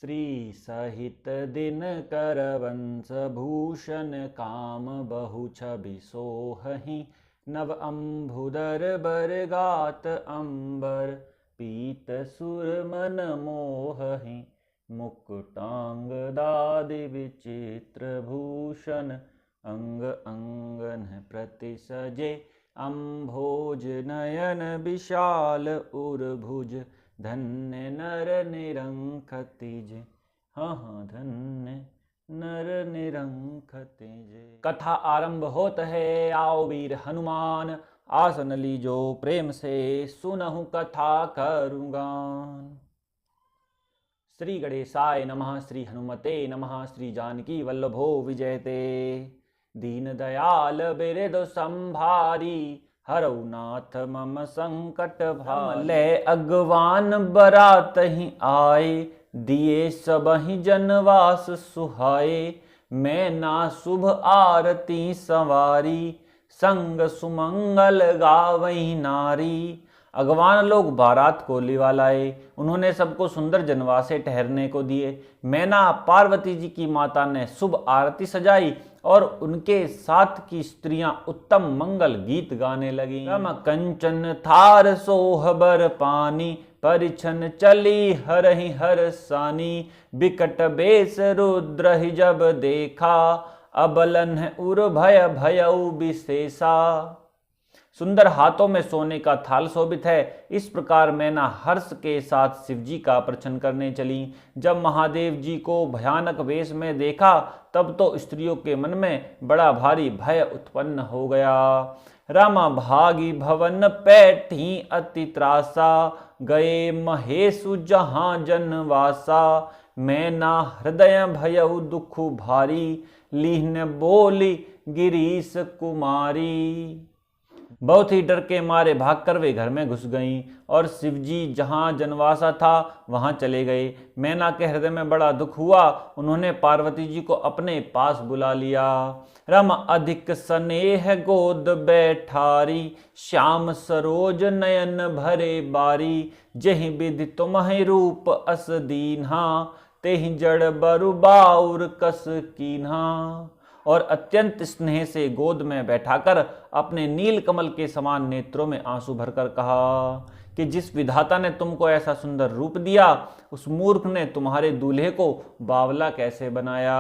श्री सहित दिन कर वंश भूषण काम बहु छवि सोहहि नव अम्भुदर बर गात अंबर पीत सुर मन मोहहि मुकुटांग दादि विचित्र भूषण अंग अंगन प्रति सजे अम्भोज नयन विशाल उर्भुज धन्य नर निरंखतिज। हाँ धन्य नर निरंखतिज। कथा आरंभ होत है, आओ वीर हनुमान आसन लीजो प्रेम से सुनहु कथा करूँगान। श्री गणेशाय नमः, श्री हनुमते नमः, श्री जानकी वल्लभो विजयते। दीन दयाल बिरदु संभारी हरऊ नाथ मम संकट भारी। ले अगवान बरात ही आए दिए सबहि जनवास सुहाए। मैं ना शुभ आरती संवारी संग सुमंगल गावई नारी। अगवान लोग बारात को लिवा लाए, उन्होंने सबको सुंदर जनवासे ठहरने को दिए। मैना पार्वती जी की माता ने शुभ आरती सजाई और उनके साथ की स्त्रियां उत्तम मंगल गीत गाने लगी। रम कंचन थार सोहबर पानी परिछन चली हरहि हर सानी। बिकट बेस रुद्र ही जब देखा अबलन उर भय भयउ विशेषा। सुंदर हाथों में सोने का थाल शोभित है। इस प्रकार मैना हर्ष के साथ शिव जी का प्रदर्शन करने चली। जब महादेव जी को भयानक वेश में देखा तब तो स्त्रियों के मन में बड़ा भारी भय उत्पन्न हो गया। रामा भागी भवन पैठी अति त्रासा गए महेशु जहां जनवासा। मैना हृदय भयउ दुख भारी लीन बोली गिरीश कुमारी। बहुत ही डर के मारे भागकर वे घर में घुस गईं और शिवजी जहां जनवासा था वहां चले गए। मैना के हृदय में बड़ा दुख हुआ। उन्होंने पार्वती जी को अपने पास बुला लिया। रम अधिक स्नेह गोद बैठारी श्याम सरोज नयन भरे बारी। जहि विधि तुम्हि रूप अस दीन्हा तेहि जड़ बरु बाउर कस कीन्हा। और अत्यंत स्नेह से गोद में बैठाकर अपने नील कमल के समान नेत्रों में आंसू भरकर कहा कि जिस विधाता ने तुमको ऐसा सुंदर रूप दिया उस मूर्ख ने तुम्हारे दूल्हे को बावला कैसे बनाया।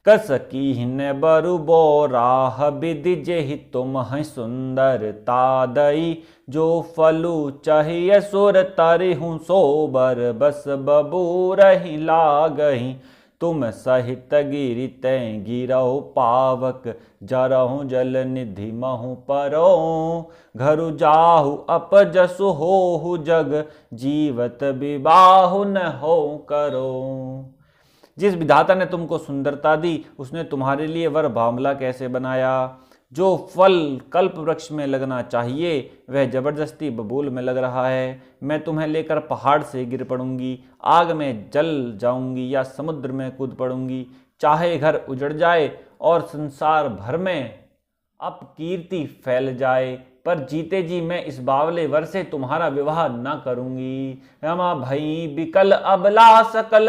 कस कीन्ह बरु बोराह विधि जेहि तुम है सुंदर तादई। जो फलु चाहिए सुर तरिहु सोबर बस बबूरहि लागहि। तुम सहित गिरि तैं गिरहु पावक जरहु जल निधि महु परो। घरु जाहु अपजसु होहु जग जीवत विबाहु न हो करो। जिस विधाता ने तुमको सुंदरता दी उसने तुम्हारे लिए वर बावला कैसे बनाया। जो फल कल्प वृक्ष में लगना चाहिए वह जबरदस्ती बबूल में लग रहा है। मैं तुम्हें लेकर पहाड़ से गिर पड़ूंगी, आग में जल जाऊंगी या समुद्र में कूद पड़ूंगी। चाहे घर उजड़ जाए और संसार भर में अपकीर्ति फैल जाए पर जीते जी मैं इस बावले वर से तुम्हारा विवाह न करूंगी। रमा भई बिकल अबला सकल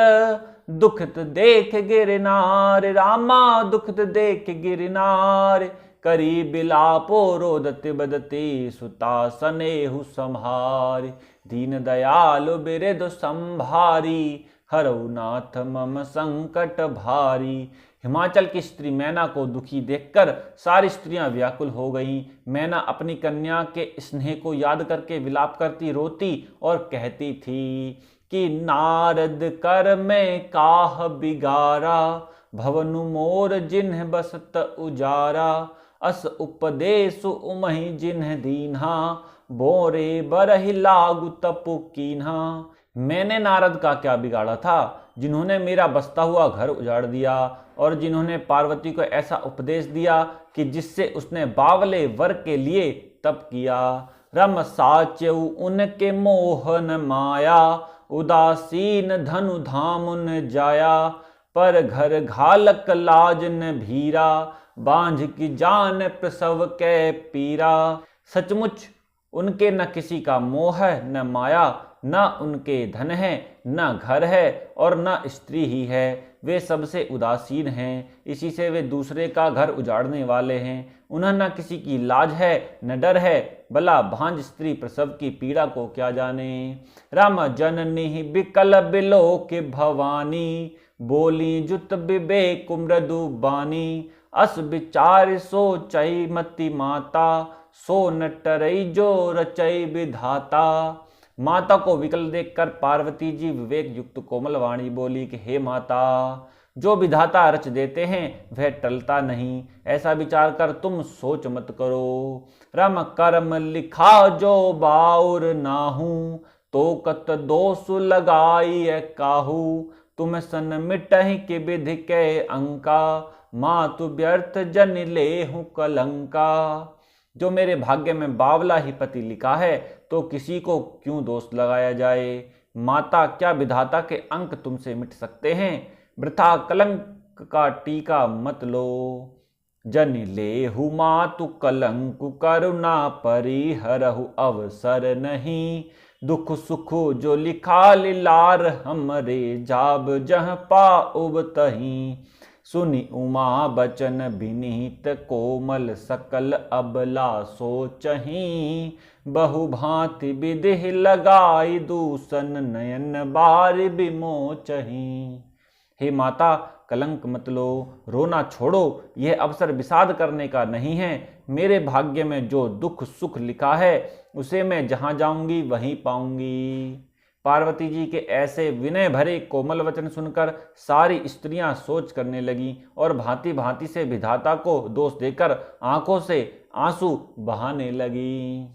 दुखत देख गिरनार। रामा दुखत देख गिरनार करी बिलापो रोदति बदति सुता सनेहु संहारी। दीन दयालु बिरदु संभारी हरऊ नाथ मम संकट भारी। हिमाचल की स्त्री मैना को दुखी देखकर सारी स्त्रियां व्याकुल हो गईं। मैना अपनी कन्या के स्नेह को याद करके विलाप करती रोती और कहती थी कि नारद कर में काह बिगारा भवनु मोर जिन्ह बसत उजारा। अस उपदेशु उमहि जिन्ह दीन्हा बोरे बरहि लागु तपु कीन्हा। मैंने नारद का क्या बिगाड़ा था जिन्होंने मेरा बसता हुआ घर उजाड़ दिया और जिन्होंने पार्वती को ऐसा उपदेश दिया कि जिससे उसने बावले वर के लिए तप किया। रम साच्यउ उनके मोहन माया उदासीन धनु धामुन जाया। पर घर घालक लाज न भीरा बांझ की जान प्रसव कै पीरा। सचमुच उनके न किसी का मोह है न माया न उनके धन है न घर है और न स्त्री ही है, वे सबसे उदासीन हैं, इसी से वे दूसरे का घर उजाड़ने वाले हैं। उन्हें न किसी की लाज है न डर है, भला भांज स्त्री प्रसव की पीड़ा को क्या जाने। राम जननी बिकल बिलो के भवानी, बोली जुत विवेक मृदु बानी। अस विचार सोचई मति माता, सो न टरई जो रचई विधाता। माता को विकल देखकर पार्वती जी विवेक युक्त कोमल वाणी बोली कि हे माता, जो विधाता रच देते हैं वह टलता नहीं, ऐसा विचार कर तुम सोच मत करो। रम कर्म लिखा जो बाउर नाहू, तो कत दोष लगाई काहू। तुम सन मिटहि के विधि के अंका, मातु व्यर्थ जन लेहु कलंका। जो मेरे भाग्य में बावला ही पति लिखा है, तो किसी को क्यों दोष लगाया जाए। माता, क्या विधाता के अंक तुमसे मिट सकते हैं? वृथा कलंक का टीका मत लो। जन लेहु मातु कलंक, करुणा परिहरहु अवसर नहीं। दुख सुख जो लिखा लिलार हमरे, जाब जह पाउब तहीं। सुनि उमा बचन विनीत, कोमल सकल अबला सोचहीं। बहु भांति विधि लगाई, दूसन नयन बार विमोचहीं। हे माता, कलंक मत लो, रोना छोड़ो, यह अवसर विषाद करने का नहीं है। मेरे भाग्य में जो दुख सुख लिखा है, उसे मैं जहां जाऊंगी वहीं पाऊंगी। पार्वती जी के ऐसे विनय भरे कोमल वचन सुनकर सारी स्त्रियां सोच करने लगी और भांति भांति से विधाता को दोष देकर आंखों से आंसू बहाने लगी।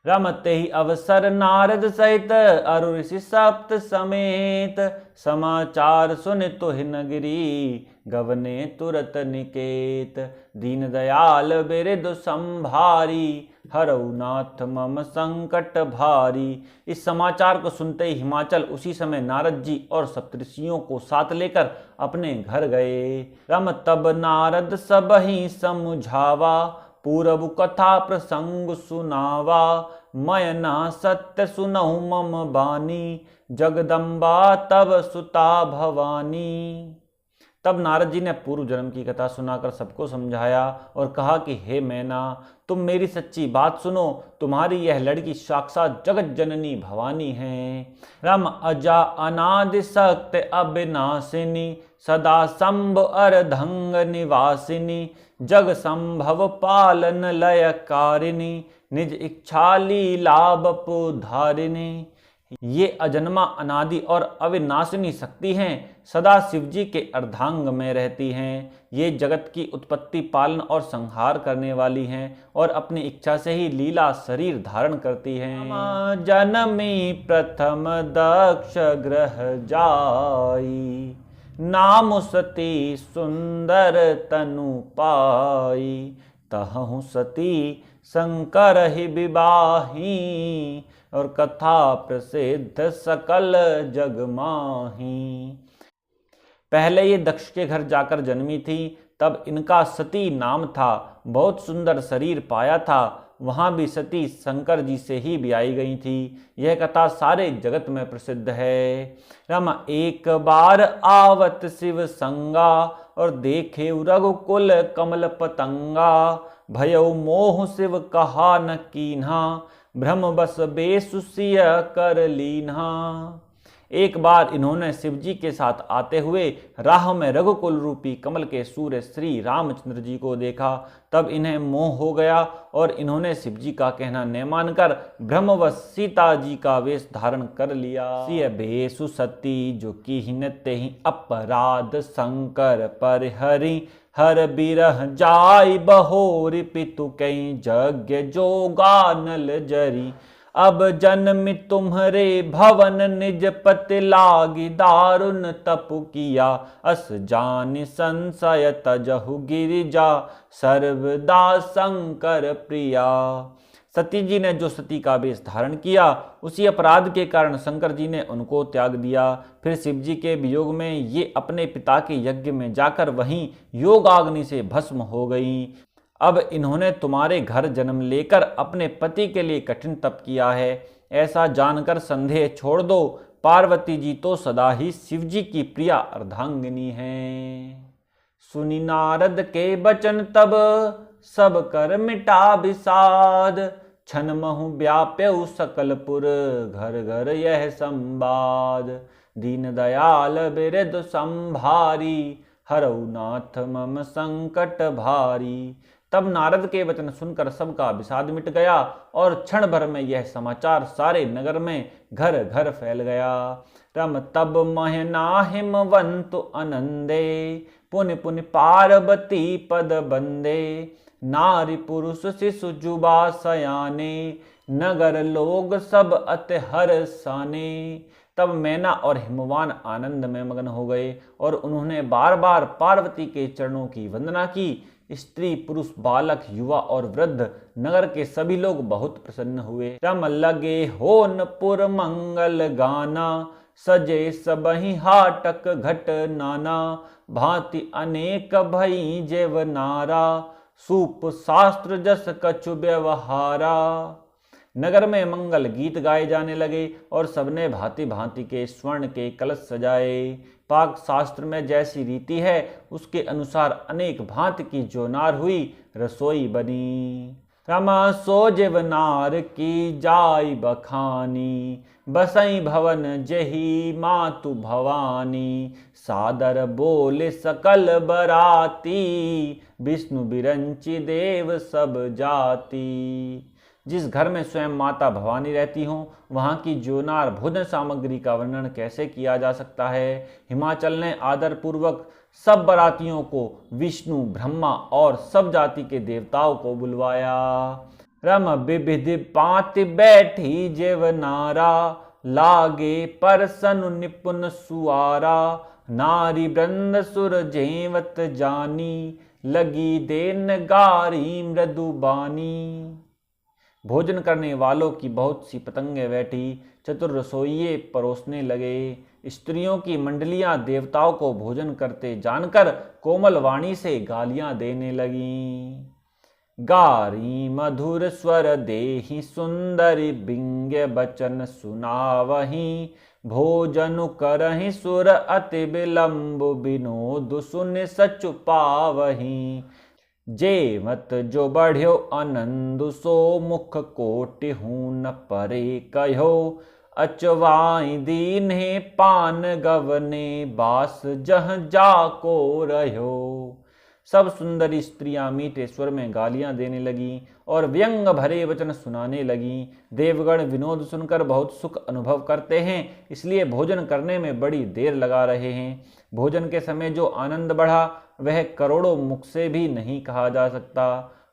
रमते ही अवसर नारद सहित, अरु ऋषि सप्त समेत। समाचार सुन तुहि नगरी, गवने तुरत निकेत। दीन दयाल बिरदु संभारी, हरऊ नाथ मम संकट भारी। इस समाचार को सुनते ही हिमाचल उसी समय नारद जी और सप्तऋषियों को साथ लेकर अपने घर गए। रम तब नारद सब ही समुझावा, पूरब कथा प्रसंग सुनावा। मैं ना सत्य सुनहु मम बानी, जगदम्बा तब सुता भवानी। तब नारद जी ने पूर्व जन्म की कथा सुनाकर सबको समझाया और कहा कि हे मैना, तुम मेरी सच्ची बात सुनो। तुम्हारी यह लड़की साक्षात जगत जननी भवानी है। रम अजा अनादि शक्ति अविनाशिनी, सदा संभ अर्धंग निवासिनी। जग संभव पालन लयकारिणी, निज इच्छा लीला बपुधारिणी। ये अजन्मा अनादि और अविनाशिनी शक्ति हैं, सदा शिव जी के अर्धांग में रहती हैं। ये जगत की उत्पत्ति पालन और संहार करने वाली हैं और अपनी इच्छा से ही लीला शरीर धारण करती हैं। जनमी प्रथम दक्ष ग्रह जाई, नाम सती सुंदर तनु पाई। तहु सती शंकर ही विवाही, और कथा प्रसिद्ध सकल जग माही। पहले ये दक्ष के घर जाकर जन्मी थी, तब इनका सती नाम था। बहुत सुंदर शरीर पाया था। वहां भी सती शंकर जी से ही ब्याई गई थी। यह कथा सारे जगत में प्रसिद्ध है। रमा एक बार आवत शिव संगा, और देखे रघुकुल कमल पतंगा। भयउ मोह शिव कहा न कीन्हा, भ्रम बस बेसुसिय कर लीन्हा। एक बार इन्होंने शिव जी के साथ आते हुए राह में रघुकुल रूपी कमल के सूर्य श्री रामचंद्र जी को देखा। तब इन्हें मोह हो गया और इन्होंने शिव जी का कहना न मानकर ब्रह्मवश सीता जी का वेश धारण कर लिया। सिय बेसु सती जो की हिनते ही अपराध, शंकर पर हरि हर बिरह जाय बहोरि। पितु कई यज्ञ जोगा नल जरी, अब जन्म तुम्हरे भवन निज पति लागी। दारुण तपु किया अस जानि संशय तजहु गिरिजा, सर्वदा शंकर प्रिया। सती जी ने जो सती का वेश धारण किया, उसी अपराध के कारण शंकर जी ने उनको त्याग दिया। फिर शिव जी के वियोग में ये अपने पिता के यज्ञ में जाकर वहीं योगाग्नि से भस्म हो गई। अब इन्होंने तुम्हारे घर जन्म लेकर अपने पति के लिए कठिन तप किया है। ऐसा जानकर संदेह छोड़ दो। पार्वती जी तो सदा ही शिव जी की प्रिया अर्धांगिनी हैं। सुनी नारद के बचन तब सब कर मिटा विषाद, छन महु व्याप्यउ सकलपुर घर घर यह संवाद। दीन दयाल बिरद संभारी, हरऊ नाथ मम संकट भारी। तब नारद के वचन सुनकर सबका विषाद मिट गया और क्षण भर में यह समाचार सारे नगर में घर घर फैल गया। रम तब महना हिमवंतु अनंदे, पुनि पुनि पार्वती पद बंदे। नारी पुरुष शिशु जुबा सयाने, नगर लोग सब अति हर्षाने। तब मैना और हिमवान आनंद में मग्न हो गए और उन्होंने बार बार पार्वती के चरणों की वंदना की। स्त्री पुरुष बालक युवा और वृद्ध नगर के सभी लोग बहुत प्रसन्न हुए। रम लगे होन पुर मंगल गाना, सजे सबहि हाटक घट नाना। भांति अनेक भई जेव नारा, सूप शास्त्र जस कछु व्यवहारा। नगर में मंगल गीत गाए जाने लगे और सबने भांति भांति के स्वर्ण के कलश सजाए। पाक शास्त्र में जैसी रीति है उसके अनुसार अनेक भांति की जो नार हुई रसोई बनी। रमा सो जेवनार की जाई बखानी, बसई भवन जही मातु भवानी। सादर बोले सकल बराती, विष्णु बिरंची देव सब जाति। जिस घर में स्वयं माता भवानी रहती हों वहाँ की जोनार भोजन सामग्री का वर्णन कैसे किया जा सकता है। हिमाचल ने आदर पूर्वक सब बरातियों को विष्णु ब्रह्मा और सब जाति के देवताओं को बुलवाया। रम विविधि पाति बैठी जेव नारा, लागे परसनु निपुण सुआरा। नारी वृंद सुर जेवत जानी, लगी देन गारी मृदुबानी। भोजन करने वालों की बहुत सी पतंगें बैठी चतुर रसोइये परोसने लगे। स्त्रियों की मंडलियां देवताओं को भोजन करते जानकर कोमल वाणी से गालियां देने लगीं। गारी मधुर स्वर देहि सुंदरी, बिंग्य बचन सुनावहीं। भोजन करहि सुर अति विलंब, विनोद सुन सचु पावहीं। जेवत जो बढ़्यो आनंद, सो मुख कोटि हूँ न परे कहो। अचवाई दीन्हे पान गवने, बास जह जाको रहो। सब सुंदरी स्त्रियां मीठे स्वर में गालियां देने लगीं और व्यंग भरे वचन सुनाने लगीं। देवगण विनोद सुनकर बहुत सुख अनुभव करते हैं, इसलिए भोजन करने में बड़ी देर लगा रहे हैं। भोजन के समय जो आनंद बढ़ा वह करोड़ों मुख से भी नहीं कहा जा सकता।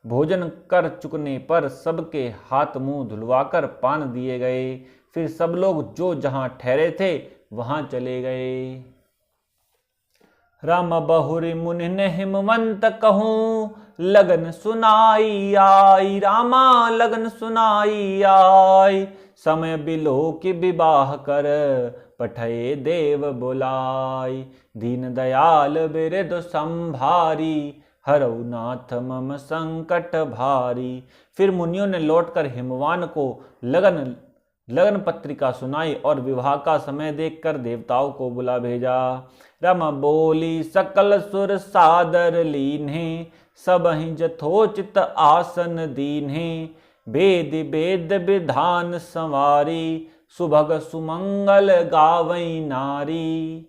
भोजन कर चुकने पर सबके हाथ मुंह धुलवाकर पान दिए गए। फिर सब लोग जो जहां ठहरे थे वहां चले गए। राम बहुरी मुनि ने हिमवंत कहूँ, लगन सुनाई आई। रामा लगन सुनाई आई, समय बिलो की विवाह कर, पठये देव बुलाई। दीन दयाल बिरद संभारी, हरऊ नाथ मम संकट भारी। फिर मुनियों ने लौटकर हिमवान को लगन पत्रिका सुनाई और विवाह का समय देखकर देवताओं को बुला भेजा। रम बोली सकल सुर सादर लीन्हे, सबहि जथोचित आसन दीन्हे। वेद वेद विधान संवारी, सुभग सुमंगल गावई नारी।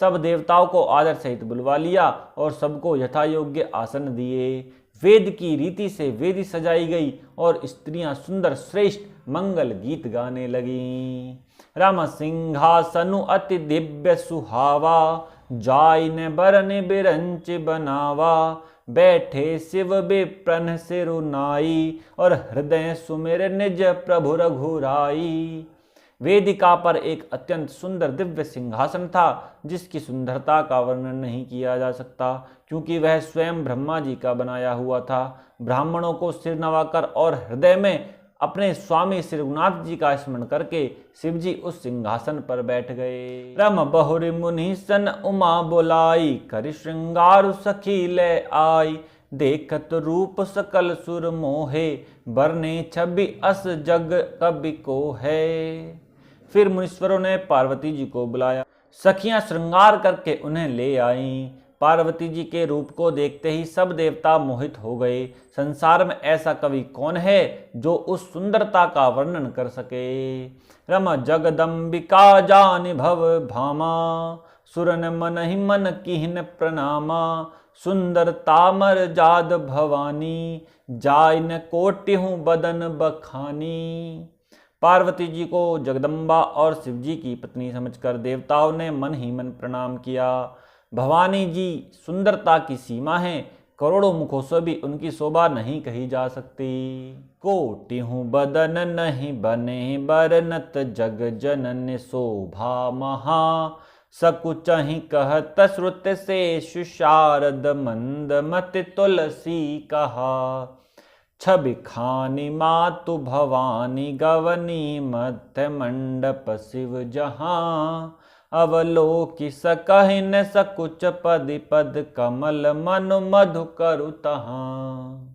सब देवताओं को आदर सहित बुलवा लिया और सबको यथा योग्य आसन दिए। वेद की रीति से वेदी सजाई गई और स्त्रियां सुंदर श्रेष्ठ मंगल गीत गाने लगीं। राम सिंहासनु अति दिव्य सुहावा, जाय ने बरन बिरंच बनावा। बैठे शिव विप्रन सिरुनाई, और हृदय सुमिर निज प्रभु रघुराई। वेदिका पर एक अत्यंत सुंदर दिव्य सिंहासन था जिसकी सुंदरता का वर्णन नहीं किया जा सकता, क्योंकि वह स्वयं ब्रह्मा जी का बनाया हुआ था। ब्राह्मणों को सिर नवाकर और हृदय में अपने स्वामी श्री रघुनाथ जी का स्मरण करके शिव जी उस सिंहासन पर बैठ गए। रम बहुरी मुनि सन उमा बुलाई, कर श्रृंगार सखी ले आई। देखत रूप सकल सुर मोहे, बरने छवि अस जग कवि को है। फिर मुनीश्वरों ने पार्वती जी को बुलाया। सखियां श्रृंगार करके उन्हें ले आईं। पार्वती जी के रूप को देखते ही सब देवता मोहित हो गए। संसार में ऐसा कवि कौन है जो उस सुंदरता का वर्णन कर सके। रम जगदम्बिका जानि भव भामा, सुरन मन ही मन कीन प्रणामा। सुंदर तामर जाद भवानी, जाय न कोटिहूँ बदन बखानी। पार्वती जी को जगदम्बा और शिव जी की पत्नी समझकर देवताओं ने मन ही मन प्रणाम किया। भवानी जी सुंदरता की सीमा है, करोड़ों मुखों से भी उनकी शोभा नहीं कही जा सकती। कोटिहूँ बदन नहीं बने बरनत, जग जनन शोभा महा। सकुचहि कहत श्रुत से सुशारद, मंद मति तुलसी कहा। छवि खानी मातु भवानी, गवनी मध्य मंडप शिव जहाँ। अवलोकि सकहि न सकुच पद पद, कमल मनु मधु करु तहाँ।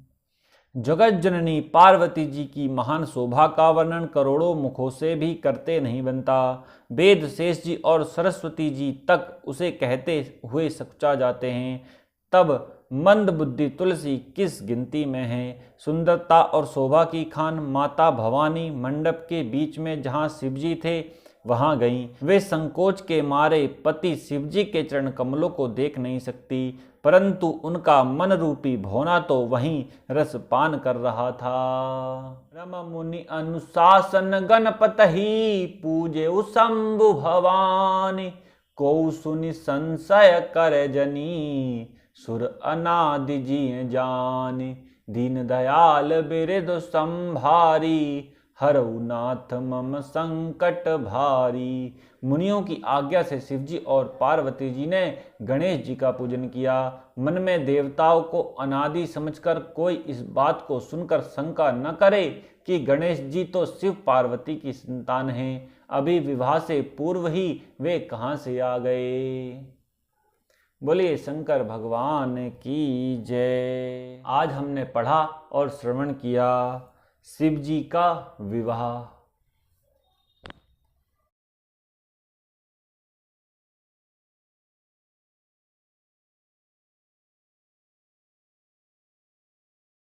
जगत जननी पार्वती जी की महान शोभा का वर्णन करोड़ों मुखों से भी करते नहीं बनता। वेद शेष जी और सरस्वती जी तक उसे कहते हुए सकुचा जाते हैं, तब मंद बुद्धि तुलसी किस गिनती में है। सुंदरता और शोभा की खान माता भवानी मंडप के बीच में जहाँ शिवजी थे वहां गईं। वे संकोच के मारे पति शिवजी के चरण कमलों को देख नहीं सकती, परंतु उनका मन रूपी भौना तो वहीं रसपान कर रहा था। रम मुनि अनुशासन गणपत ही, पूजे शंभु भवानी। को सुनि संशय कर जनी, सुर अनादि जी जानी। दीन दयाल बिरद संभारी, हरऊ नाथ मम संकट भारी। मुनियों की आज्ञा से शिवजी और पार्वती जी ने गणेश जी का पूजन किया। मन में देवताओं को अनादि समझकर कोई इस बात को सुनकर शंका न करे कि गणेश जी तो शिव पार्वती की संतान हैं, अभी विवाह से पूर्व ही वे कहाँ से आ गए। बोलिए शंकर भगवान की जय। आज हमने पढ़ा और श्रवण किया शिव जी का विवाह।